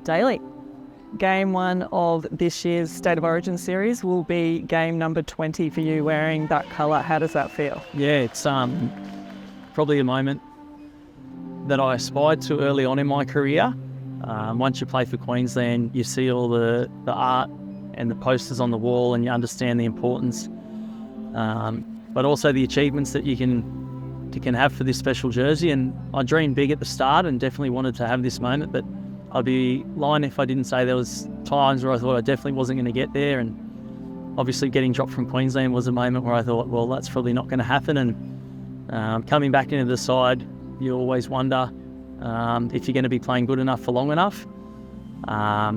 Daly, game one of this year's State of Origin series will be game number 20 for you, wearing that colour. How does that feel? Yeah, it's probably a moment that I aspired to early on in my career. Once you play for Queensland, you see all the art and the posters on the wall, and you understand the importance, but also the achievements that you can have for this special jersey. And I dreamed big at the start and definitely wanted to have this moment, but I'd be lying if I didn't say there was times where I thought I definitely wasn't going to get there. And obviously getting dropped from Queensland was a moment where I thought, well, that's probably not going to happen. And coming back into the side, you always wonder if you're going to be playing good enough for long enough.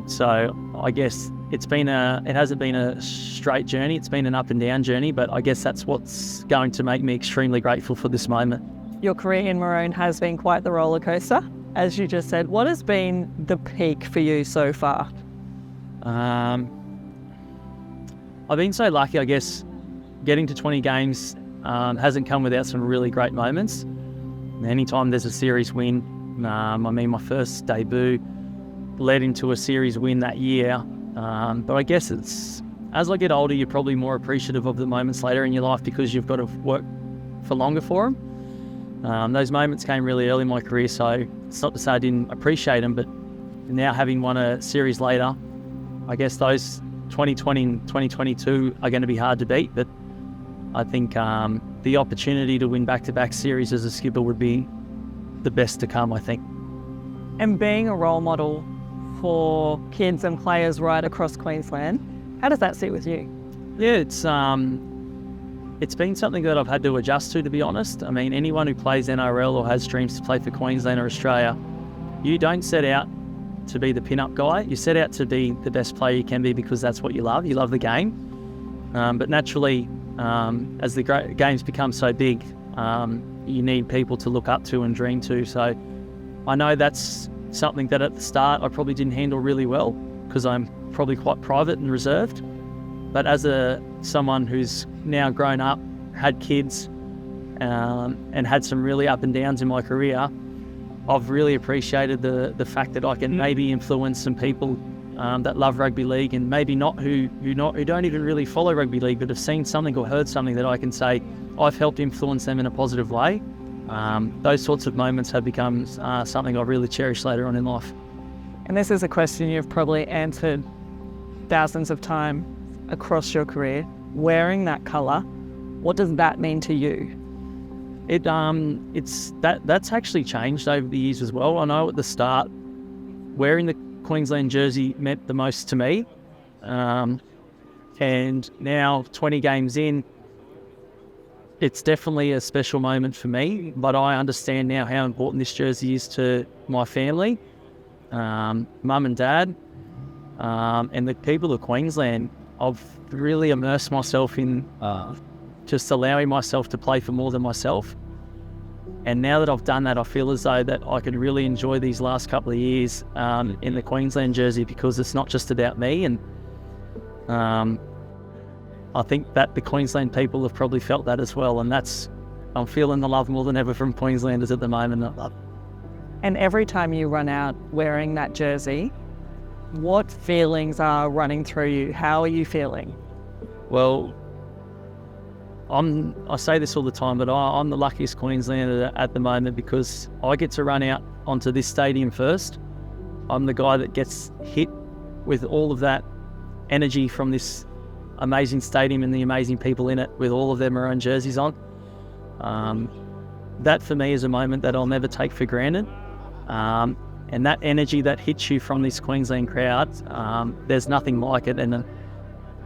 So I guess it hasn't been a straight journey. It's been an up and down journey, but I guess that's what's going to make me extremely grateful for this moment. Your career in Maroon has been quite the roller coaster, as you just said. What has been the peak for you so far? I've been so lucky, I guess. Getting to 20 games hasn't come without some really great moments. Anytime there's a series win, my first debut led into a series win that year. But I guess it's, as I get older, you're probably more appreciative of the moments later in your life because you've got to work for longer for them. Those moments came really early in my career, so it's not to say I didn't appreciate them, but now having won a series later, I guess those 2020 and 2022 are going to be hard to beat. But I think the opportunity to win back-to-back series as a skipper would be the best to come, I think. And being a role model for kids and players right across Queensland, how does that sit with you? Yeah, it's been something that I've had to adjust to be honest. I mean, anyone who plays NRL or has dreams to play for Queensland or Australia, you don't set out to be the pin-up guy. You set out to be the best player you can be because that's what you love. You love the game. But naturally, as the games become so big, you need people to look up to and dream to. So I know that's something that at the start I probably didn't handle really well because I'm probably quite private and reserved. But as someone who's now grown up, had kids, and had some really up and downs in my career, I've really appreciated the fact that I can maybe influence some people that love rugby league and maybe not who don't even really follow rugby league, but have seen something or heard something that I can say I've helped influence them in a positive way. Those sorts of moments have become something I really cherish later on in life. And this is a question you've probably answered thousands of times across your career. Wearing that colour, what does that mean to you? That's actually changed over the years as well. I know at the start, wearing the Queensland jersey meant the most to me. And now 20 games in, it's definitely a special moment for me, but I understand now how important this jersey is to my family, mum and dad, and the people of Queensland. I've really immersed myself in just allowing myself to play for more than myself. And now that I've done that, I feel as though that I could really enjoy these last couple of years in the Queensland jersey because it's not just about me. And I think that the Queensland people have probably felt that as well. And I'm feeling the love more than ever from Queenslanders at the moment. And every time you run out wearing that jersey, what feelings are running through you? How are you feeling? Well, I say this all the time, but I'm the luckiest Queenslander at the moment because I get to run out onto this stadium first. I'm the guy that gets hit with all of that energy from this amazing stadium and the amazing people in it with all of their maroon jerseys on. That for me is a moment that I'll never take for granted. And that energy that hits you from this Queensland crowd, there's nothing like it. And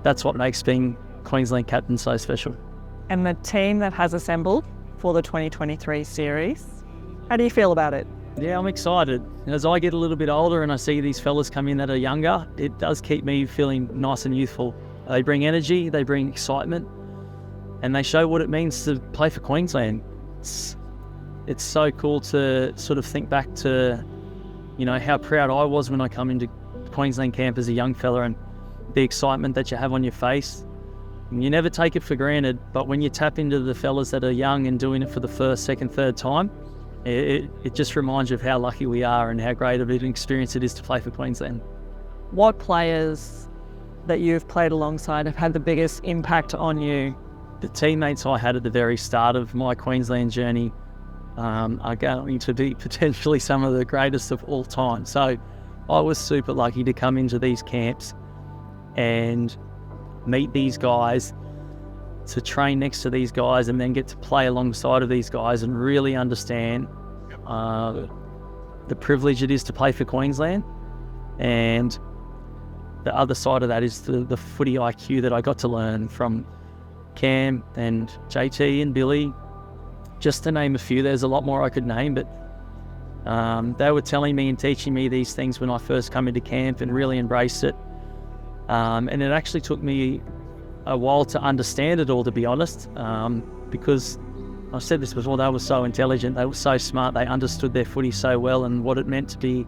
that's what makes being Queensland captain so special. And the team that has assembled for the 2023 series, how do you feel about it? Yeah, I'm excited. As I get a little bit older and I see these fellas come in that are younger, it does keep me feeling nice and youthful. They bring energy, they bring excitement, and they show what it means to play for Queensland. It's so cool to sort of think back to, how proud I was when I come into Queensland camp as a young fella and the excitement that you have on your face. You never take it for granted, but when you tap into the fellas that are young and doing it for the first, second, third time, it just reminds you of how lucky we are and how great of an experience it is to play for Queensland. What players that you've played alongside have had the biggest impact on you? The teammates I had at the very start of my Queensland journey are going to be potentially some of the greatest of all time. So I was super lucky to come into these camps and meet these guys, to train next to these guys, and then get to play alongside of these guys and really understand the privilege it is to play for Queensland. And the other side of that is the footy IQ that I got to learn from Cam and JT and Billy, just to name a few. There's a lot more I could name, but they were telling me and teaching me these things when I first come into camp and really embraced it. And it actually took me a while to understand it all, to be honest, because I've said this before, they were so intelligent, they were so smart, they understood their footy so well and what it meant to be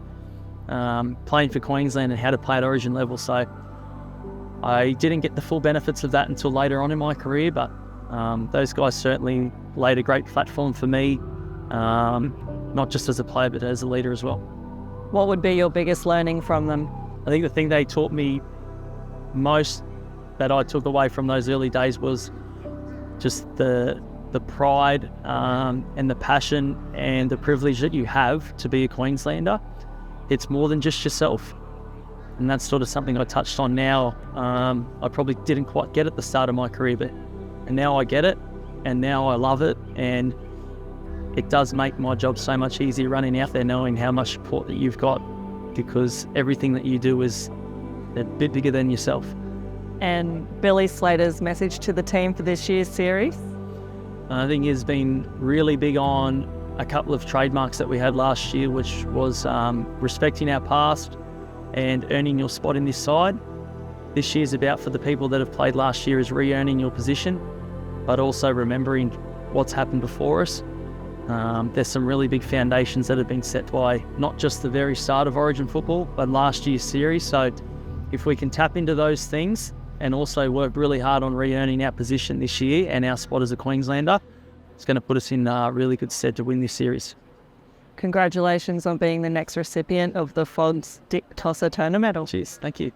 playing for Queensland and how to play at Origin level. So I didn't get the full benefits of that until later on in my career, but those guys certainly laid a great platform for me, not just as a player but as a leader as well. What would be your biggest learning from them? I think the thing they taught me most that I took away from those early days was just the pride and the passion and the privilege that you have to be a Queenslander. It's more than just yourself. And that's sort of something I touched on now. I probably didn't quite get at the start of my career, and now I get it, and now I love it, and it does make my job so much easier running out there knowing how much support that you've got, because everything that you do is a bit bigger than yourself. And Billy Slater's message to the team for this year's series? I think he's been really big on a couple of trademarks that we had last year, which was respecting our past and earning your spot in this side. This year's about, for the people that have played last year, is re-earning your position, but also remembering what's happened before us. There's some really big foundations that have been set by not just the very start of Origin football, but last year's series. So if we can tap into those things and also work really hard on re-earning our position this year and our spot as a Queenslander, it's going to put us in really good stead to win this series. Congratulations on being the next recipient of the Fogs Dick Tosser Turner Medal. Cheers, thank you.